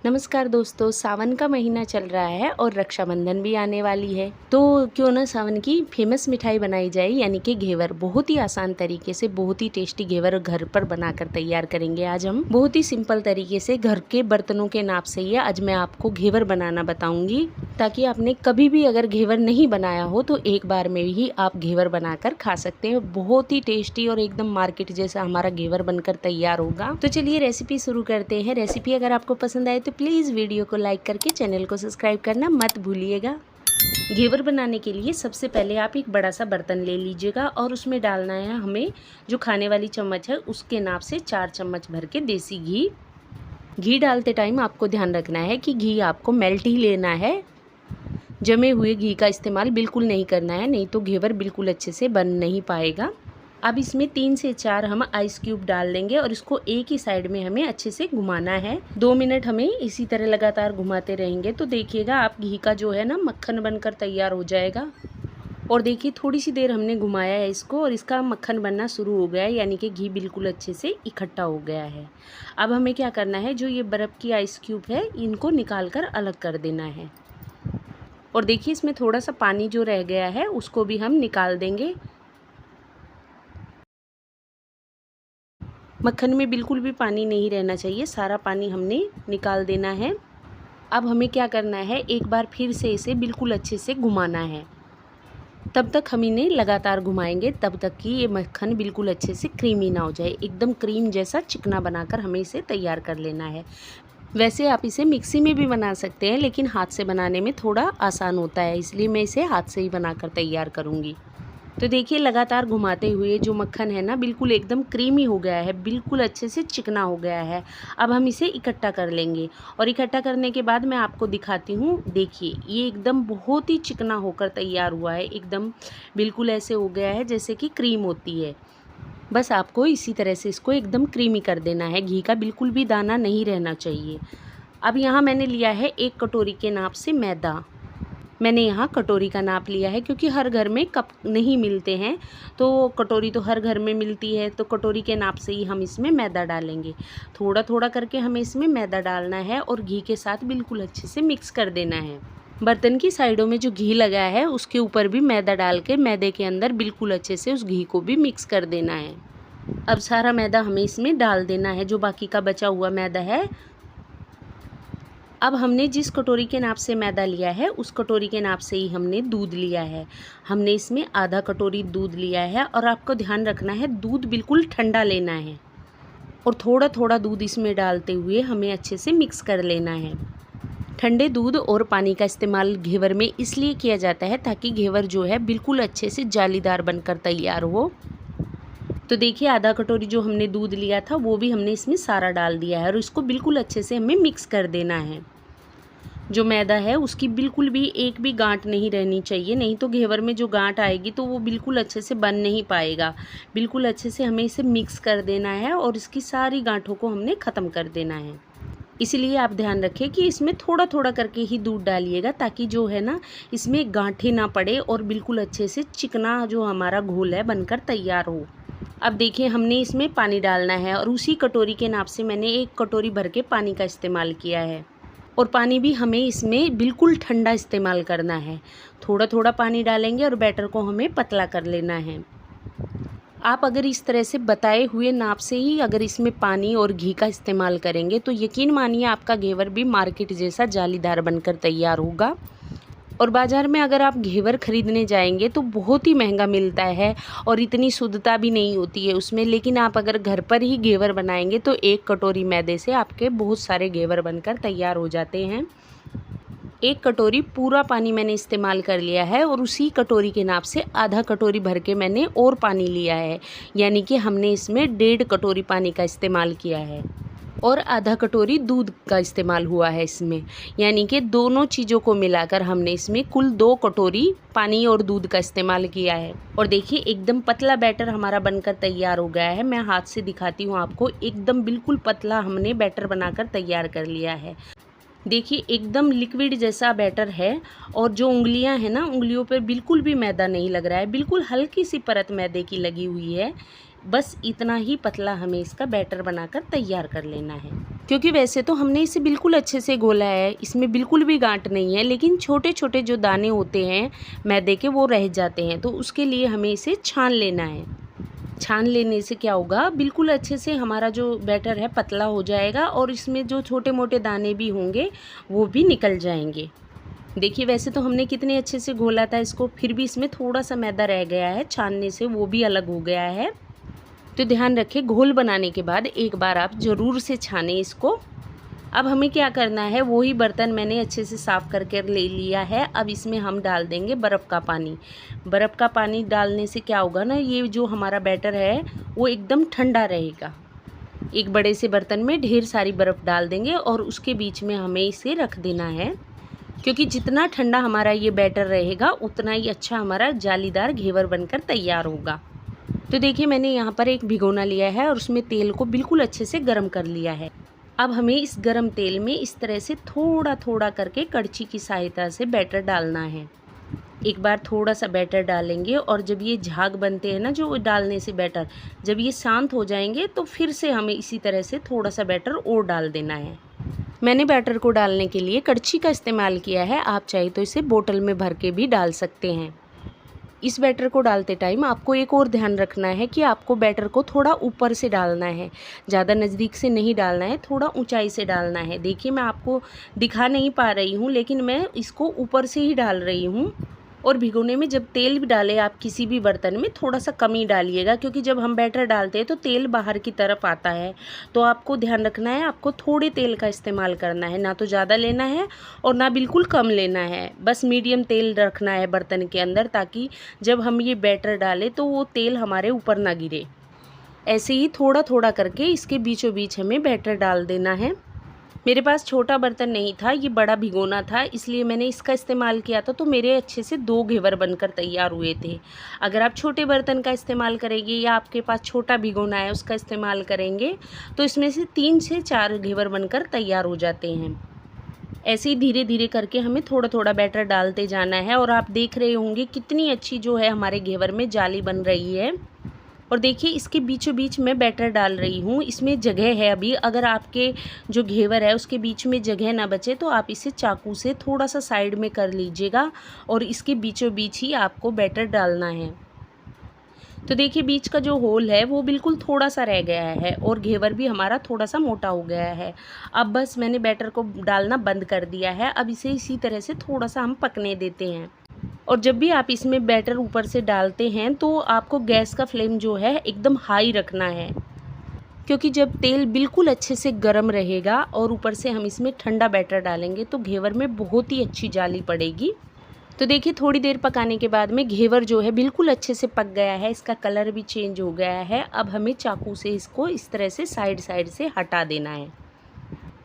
नमस्कार दोस्तों, सावन का महीना चल रहा है और रक्षाबंधन भी आने वाली है। तो क्यों ना सावन की फेमस मिठाई बनाई जाए, यानी कि घेवर। बहुत ही आसान तरीके से बहुत ही टेस्टी घेवर घर पर बनाकर तैयार करेंगे। आज हम बहुत ही सिंपल तरीके से घर के बर्तनों के नाप से ही आज मैं आपको घेवर बनाना बताऊंगी, ताकि आपने कभी भी अगर घेवर नहीं बनाया हो तो एक बार में ही आप घेवर बनाकर खा सकते हैं। बहुत ही टेस्टी और एकदम मार्केट जैसा हमारा घेवर बनकर तैयार होगा। तो चलिए रेसिपी शुरू करते हैं। रेसिपी अगर आपको पसंद आए तो प्लीज़ वीडियो को लाइक करके चैनल को सब्सक्राइब करना मत भूलिएगा। घेवर बनाने के लिए सबसे पहले आप एक बड़ा सा बर्तन ले लीजिएगा और उसमें डालना है हमें जो खाने वाली चम्मच है उसके नाप से 4 चम्मच भर के देसी घी। घी डालते टाइम आपको ध्यान रखना है कि घी आपको मेल्ट ही लेना है। जमे हुए घी का इस्तेमाल बिल्कुल नहीं करना है, नहीं तो घेवर बिल्कुल अच्छे से बन नहीं पाएगा। अब इसमें 3 से 4 हम आइस क्यूब डाल देंगे और इसको एक ही साइड में हमें अच्छे से घुमाना है। 2 मिनट हमें इसी तरह लगातार घुमाते रहेंगे तो देखिएगा आप घी का जो है ना मक्खन बनकर तैयार हो जाएगा। और देखिए थोड़ी सी देर हमने घुमाया है इसको और इसका मक्खन बनना शुरू हो गया है, यानी कि घी बिल्कुल अच्छे से इकट्ठा हो गया है। अब हमें क्या करना है, जो ये बर्फ़ की आइस क्यूब है इनको निकाल कर अलग कर देना है। और देखिए इसमें थोड़ा सा पानी जो रह गया है उसको भी हम निकाल देंगे। मक्खन में बिल्कुल भी पानी नहीं रहना चाहिए, सारा पानी हमने निकाल देना है। अब हमें क्या करना है, एक बार फिर से इसे बिल्कुल अच्छे से घुमाना है। तब तक हम इन्हें लगातार घुमाएंगे तब तक कि ये मक्खन बिल्कुल अच्छे से क्रीमी ना हो जाए। एकदम क्रीम जैसा चिकना बनाकर हमें इसे तैयार कर लेना है। वैसे आप इसे मिक्सी में भी बना सकते हैं, लेकिन हाथ से बनाने में थोड़ा आसान होता है, इसलिए मैं इसे हाथ से ही बनाकर तैयार करूँगी। तो देखिए लगातार घुमाते हुए जो मक्खन है ना बिल्कुल एकदम क्रीमी हो गया है, बिल्कुल अच्छे से चिकना हो गया है। अब हम इसे इकट्ठा कर लेंगे और इकट्ठा करने के बाद मैं आपको दिखाती हूँ। देखिए ये एकदम बहुत ही चिकना होकर तैयार हुआ है, एकदम बिल्कुल ऐसे हो गया है जैसे कि क्रीम होती है। बस आपको इसी तरह से इसको एकदम क्रीमी कर देना है, घी का बिल्कुल भी दाना नहीं रहना चाहिए। अब यहाँ मैंने लिया है 1 कटोरी के नाप से मैदा। मैंने यहाँ कटोरी का नाप लिया है क्योंकि हर घर में कप नहीं मिलते हैं, तो कटोरी तो हर घर में मिलती है, तो कटोरी के नाप से ही हम इसमें मैदा डालेंगे। थोड़ा थोड़ा करके हमें इसमें मैदा डालना है और घी के साथ बिल्कुल अच्छे से मिक्स कर देना है। बर्तन की साइडों में जो घी लगा है उसके ऊपर भी मैदा डाल के मैदे के अंदर बिल्कुल अच्छे से उस घी को भी मिक्स कर देना है। अब सारा मैदा हमें इसमें डाल देना है, जो बाकी का बचा हुआ मैदा है। अब हमने जिस कटोरी के नाप से मैदा लिया है उस कटोरी के नाप से ही हमने दूध लिया है। हमने इसमें आधा कटोरी दूध लिया है और आपको ध्यान रखना है दूध बिल्कुल ठंडा लेना है और थोड़ा थोड़ा दूध इसमें डालते हुए हमें अच्छे से मिक्स कर लेना है। ठंडे दूध और पानी का इस्तेमाल घेवर में इसलिए किया जाता है ताकि घेवर जो है बिल्कुल अच्छे से जालीदार बनकर तैयार हो। तो देखिए आधा कटोरी जो हमने दूध लिया था वो भी हमने इसमें सारा डाल दिया है और इसको बिल्कुल अच्छे से हमें मिक्स कर देना है। जो मैदा है उसकी बिल्कुल भी एक भी गांठ नहीं रहनी चाहिए, नहीं तो घेवर में जो गांठ आएगी तो वो बिल्कुल अच्छे से बन नहीं पाएगा। बिल्कुल अच्छे से हमें इसे मिक्स कर देना है और इसकी सारी गांठों को हमने ख़त्म कर देना है। इसलिए आप ध्यान रखें कि इसमें थोड़ा थोड़ा करके ही दूध डालिएगा, ताकि जो है ना इसमें गांठें ना पड़े और बिल्कुल अच्छे से चिकना जो हमारा घोल है बनकर तैयार हो। अब देखिए हमने इसमें पानी डालना है और उसी कटोरी के नाप से मैंने 1 कटोरी भर के पानी का इस्तेमाल किया है। और पानी भी हमें इसमें बिल्कुल ठंडा इस्तेमाल करना है। थोड़ा थोड़ा पानी डालेंगे और बैटर को हमें पतला कर लेना है। आप अगर इस तरह से बताए हुए नाप से ही अगर इसमें पानी और घी का इस्तेमाल करेंगे तो यकीन मानिए आपका घेवर भी मार्केट जैसा जालीदार बनकर तैयार होगा। और बाज़ार में अगर आप घेवर ख़रीदने जाएंगे तो बहुत ही महंगा मिलता है और इतनी शुद्धता भी नहीं होती है उसमें, लेकिन आप अगर घर पर ही घेवर बनाएंगे तो 1 कटोरी मैदे से आपके बहुत सारे घेवर बनकर तैयार हो जाते हैं। 1 कटोरी पूरा पानी मैंने इस्तेमाल कर लिया है और उसी कटोरी के नाप से आधा कटोरी भर के मैंने और पानी लिया है, यानी कि हमने इसमें 1.5 कटोरी पानी का इस्तेमाल किया है और आधा कटोरी दूध का इस्तेमाल हुआ है इसमें, यानी कि दोनों चीज़ों को मिलाकर हमने इसमें कुल 2 कटोरी पानी और दूध का इस्तेमाल किया है। और देखिए एकदम पतला बैटर हमारा बनकर तैयार हो गया है। मैं हाथ से दिखाती हूँ आपको, एकदम बिल्कुल पतला हमने बैटर बनाकर तैयार कर लिया है। देखिए एकदम लिक्विड जैसा बैटर है और जो उंगलियां हैं ना, उंगलियों पर बिल्कुल भी मैदा नहीं लग रहा है, बिल्कुल हल्की सी परत मैदे की लगी हुई है। बस इतना ही पतला हमें इसका बैटर बनाकर तैयार कर लेना है। क्योंकि वैसे तो हमने इसे बिल्कुल अच्छे से घोला है, इसमें बिल्कुल भी गांठ नहीं है, लेकिन छोटे छोटे जो दाने होते हैं मैदे के वो रह जाते हैं, तो उसके लिए हमें इसे छान लेना है। छान लेने से क्या होगा, बिल्कुल अच्छे से हमारा जो बैटर है पतला हो जाएगा और इसमें जो छोटे मोटे दाने भी होंगे वो भी निकल जाएंगे। देखिए वैसे तो हमने कितने अच्छे से घोला था इसको, फिर भी इसमें थोड़ा सा मैदा रह गया है, छानने से वो भी अलग हो गया है। तो ध्यान रखें, घोल बनाने के बाद एक बार आप ज़रूर से छानें इसको। अब हमें क्या करना है, वही बर्तन मैंने अच्छे से साफ़ करके ले लिया है। अब इसमें हम डाल देंगे बर्फ़ का पानी। बर्फ़ का पानी डालने से क्या होगा ना, ये जो हमारा बैटर है वो एकदम ठंडा रहेगा। एक बड़े से बर्तन में ढेर सारी बर्फ़ डाल देंगे और उसके बीच में हमें इसे रख देना है, क्योंकि जितना ठंडा हमारा ये बैटर रहेगा उतना ही अच्छा हमारा जालीदार घेवर बनकर तैयार होगा। तो देखिए मैंने यहाँ पर एक भिगोना लिया है और उसमें तेल को बिल्कुल अच्छे से गर्म कर लिया है। अब हमें इस गर्म तेल में इस तरह से थोड़ा थोड़ा करके कड़छी की सहायता से बैटर डालना है। एक बार थोड़ा सा बैटर डालेंगे और जब ये झाग बनते हैं ना जो डालने से बैटर, जब ये शांत हो जाएंगे तो फिर से हमें इसी तरह से थोड़ा सा बैटर और डाल देना है। मैंने बैटर को डालने के लिए कड़छी का इस्तेमाल किया है, आप चाहे तो इसे बोतल में भर के भी डाल सकते हैं। इस बैटर को डालते टाइम आपको एक और ध्यान रखना है कि आपको बैटर को थोड़ा ऊपर से डालना है, ज़्यादा नज़दीक से नहीं डालना है, थोड़ा ऊंचाई से डालना है। देखिए मैं आपको दिखा नहीं पा रही हूँ, लेकिन मैं इसको ऊपर से ही डाल रही हूँ। और भिगोने में जब तेल भी डालें आप किसी भी बर्तन में थोड़ा सा कम ही डालिएगा, क्योंकि जब हम बैटर डालते हैं तो तेल बाहर की तरफ आता है। तो आपको ध्यान रखना है, आपको थोड़े तेल का इस्तेमाल करना है, ना तो ज़्यादा लेना है और ना बिल्कुल कम लेना है। बस मीडियम तेल रखना है बर्तन के अंदर, ताकि जब हम ये बैटर डालें तो वो तेल हमारे ऊपर ना गिरे। ऐसे ही थोड़ा थोड़ा करके इसके बीचों बीच हमें बैटर डाल देना है। मेरे पास छोटा बर्तन नहीं था, ये बड़ा भिगोना था, इसलिए मैंने इसका इस्तेमाल किया था, तो मेरे अच्छे से 2 घेवर बनकर तैयार हुए थे। अगर आप छोटे बर्तन का इस्तेमाल करेंगे या आपके पास छोटा भिगोना है उसका इस्तेमाल करेंगे तो इसमें से 3 से 4 घेवर बनकर तैयार हो जाते हैं। ऐसे ही धीरे धीरे करके हमें थोड़ा थोड़ा बैटर डालते जाना है और आप देख रहे होंगे कितनी अच्छी जो है हमारे घेवर में जाली बन रही है। और देखिए इसके बीचों बीच मैं बैटर डाल रही हूँ, इसमें जगह है अभी। अगर आपके जो घेवर है उसके बीच में जगह ना बचे तो आप इसे चाकू से थोड़ा सा साइड में कर लीजिएगा और इसके बीचों बीच ही आपको बैटर डालना है। तो देखिए बीच का जो होल है वो बिल्कुल थोड़ा सा रह गया है और घेवर भी हमारा थोड़ा सा मोटा हो गया है। अब बस मैंने बैटर को डालना बंद कर दिया है। अब इसे इसी तरह से थोड़ा सा हम पकने देते हैं। और जब भी आप इसमें बैटर ऊपर से डालते हैं तो आपको गैस का फ्लेम जो है एकदम हाई रखना है, क्योंकि जब तेल बिल्कुल अच्छे से गर्म रहेगा और ऊपर से हम इसमें ठंडा बैटर डालेंगे तो घेवर में बहुत ही अच्छी जाली पड़ेगी। तो देखिए थोड़ी देर पकाने के बाद में घेवर जो है बिल्कुल अच्छे से पक गया है, इसका कलर भी चेंज हो गया है। अब हमें चाकू से इसको इस तरह से साइड साइड से हटा देना है।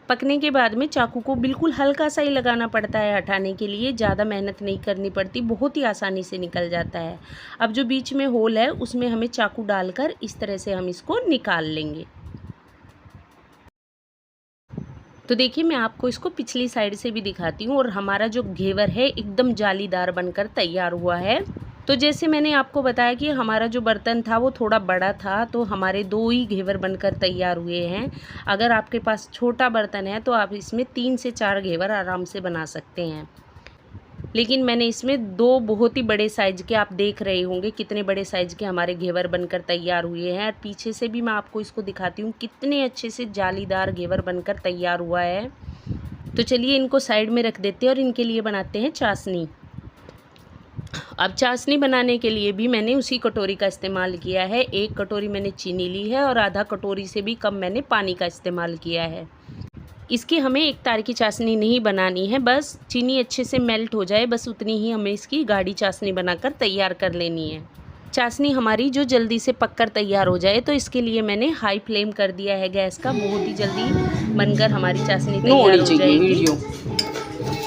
पकने के बाद में चाकू को बिल्कुल हल्का सा ही लगाना पड़ता है हटाने के लिए, ज़्यादा मेहनत नहीं करनी पड़ती, बहुत ही आसानी से निकल जाता है। अब जो बीच में होल है उसमें हमें चाकू डालकर इस तरह से हम इसको निकाल लेंगे। तो देखिए मैं आपको इसको पिछली साइड से भी दिखाती हूँ और हमारा जो घेवर है एकदम जालीदार बनकर तैयार हुआ है। तो जैसे मैंने आपको बताया कि हमारा जो बर्तन था वो थोड़ा बड़ा था, तो हमारे 2 ही घेवर बनकर तैयार हुए हैं। अगर आपके पास छोटा बर्तन है तो आप इसमें 3 से 4 घेवर आराम से बना सकते हैं, लेकिन मैंने इसमें 2 बहुत ही बड़े साइज़ के, आप देख रहे होंगे कितने बड़े साइज़ के हमारे घेवर बनकर तैयार हुए हैं। और पीछे से भी मैं आपको इसको दिखाती हूँ कितने अच्छे से जालीदार घेवर बनकर तैयार हुआ है। तो चलिए इनको साइड में रख देते हैं और इनके लिए बनाते हैं चाशनी। अब चाशनी बनाने के लिए भी मैंने उसी कटोरी का इस्तेमाल किया है। 1 कटोरी मैंने चीनी ली है और आधा कटोरी से भी कम मैंने पानी का इस्तेमाल किया है। इसकी हमें एक तार की चाशनी नहीं बनानी है, बस चीनी अच्छे से मेल्ट हो जाए, बस उतनी ही हमें इसकी गाढ़ी चाशनी बनाकर तैयार कर लेनी है। चाशनी हमारी जो जल्दी से पककर तैयार हो जाए, तो इसके लिए मैंने हाई फ्लेम कर दिया है गैस का, बहुत ही जल्दी बनकर हमारी चाशनी तैयार हो जाएगी।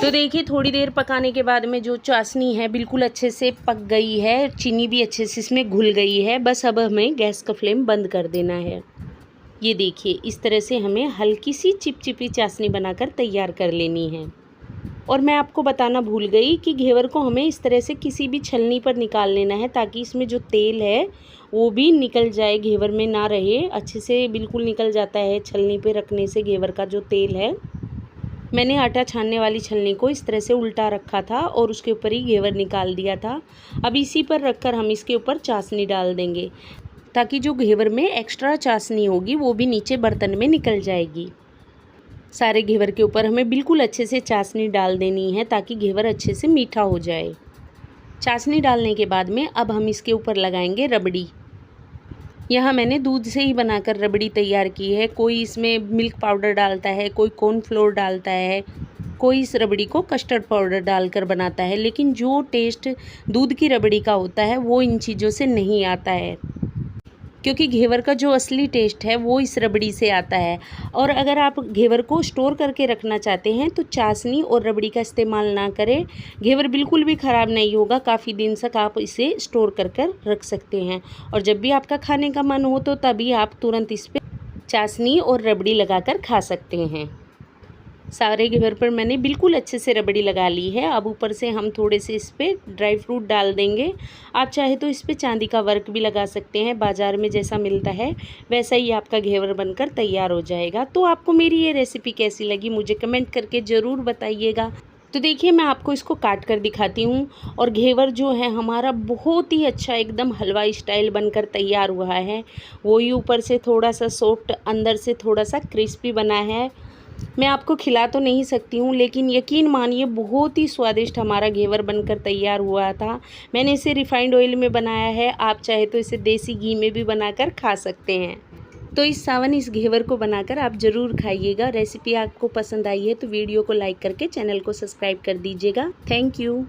तो देखिए थोड़ी देर पकाने के बाद में जो चाशनी है बिल्कुल अच्छे से पक गई है, चीनी भी अच्छे से इसमें घुल गई है। बस अब हमें गैस का फ्लेम बंद कर देना है। ये देखिए इस तरह से हमें हल्की सी चिपचिपी चाशनी बनाकर तैयार कर लेनी है। और मैं आपको बताना भूल गई कि घेवर को हमें इस तरह से किसी भी छलनी पर निकाल लेना है, ताकि इसमें जो तेल है वो भी निकल जाए, घेवर में ना रहे। अच्छे से बिल्कुल निकल जाता है छलनी पे रखने से घेवर का जो तेल है। मैंने आटा छानने वाली छलनी को इस तरह से उल्टा रखा था और उसके ऊपर ही घेवर निकाल दिया था। अब इसी पर रखकर हम इसके ऊपर चाशनी डाल देंगे, ताकि जो घेवर में एक्स्ट्रा चाशनी होगी वो भी नीचे बर्तन में निकल जाएगी। सारे घेवर के ऊपर हमें बिल्कुल अच्छे से चाशनी डाल देनी है, ताकि घेवर अच्छे से मीठा हो जाए। चाशनी डालने के बाद में अब हम इसके ऊपर लगाएंगे रबड़ी। यहाँ मैंने दूध से ही बनाकर रबड़ी तैयार की है। कोई इसमें मिल्क पाउडर डालता है, कोई कॉर्नफ्लोर डालता है, कोई इस रबड़ी को कस्टर्ड पाउडर डालकर बनाता है, लेकिन जो टेस्ट दूध की रबड़ी का होता है वो इन चीज़ों से नहीं आता है, क्योंकि घेवर का जो असली टेस्ट है वो इस रबड़ी से आता है। और अगर आप घेवर को स्टोर करके रखना चाहते हैं तो चाशनी और रबड़ी का इस्तेमाल ना करें। घेवर बिल्कुल भी ख़राब नहीं होगा, काफ़ी दिन तक आप इसे स्टोर कर रख सकते हैं। और जब भी आपका खाने का मन हो तो तभी आप तुरंत इस पर चाशनी और रबड़ी लगाकर खा सकते हैं। सारे घेवर पर मैंने बिल्कुल अच्छे से रबड़ी लगा ली है। अब ऊपर से हम थोड़े से इस पर ड्राई फ्रूट डाल देंगे। आप चाहे तो इस पर चांदी का वर्क भी लगा सकते हैं, बाज़ार में जैसा मिलता है वैसा ही आपका घेवर बनकर तैयार हो जाएगा। तो आपको मेरी ये रेसिपी कैसी लगी मुझे कमेंट करके ज़रूर बताइएगा। तो देखिए मैं आपको इसको काट कर दिखाती हूँ। और घेवर जो है हमारा बहुत ही अच्छा एकदम हलवा स्टाइल बनकर तैयार हुआ है। वही ऊपर से थोड़ा सा सॉफ्ट, अंदर से थोड़ा सा क्रिस्पी बना है। मैं आपको खिला तो नहीं सकती हूँ, लेकिन यकीन मानिए बहुत ही स्वादिष्ट हमारा घेवर बनकर तैयार हुआ था। मैंने इसे रिफाइंड ऑयल में बनाया है, आप चाहे तो इसे देसी घी में भी बनाकर खा सकते हैं। तो इस सावन इस घेवर को बनाकर आप ज़रूर खाइएगा। रेसिपी आपको पसंद आई है तो वीडियो को लाइक करके चैनल को सब्सक्राइब कर दीजिएगा। Thank you.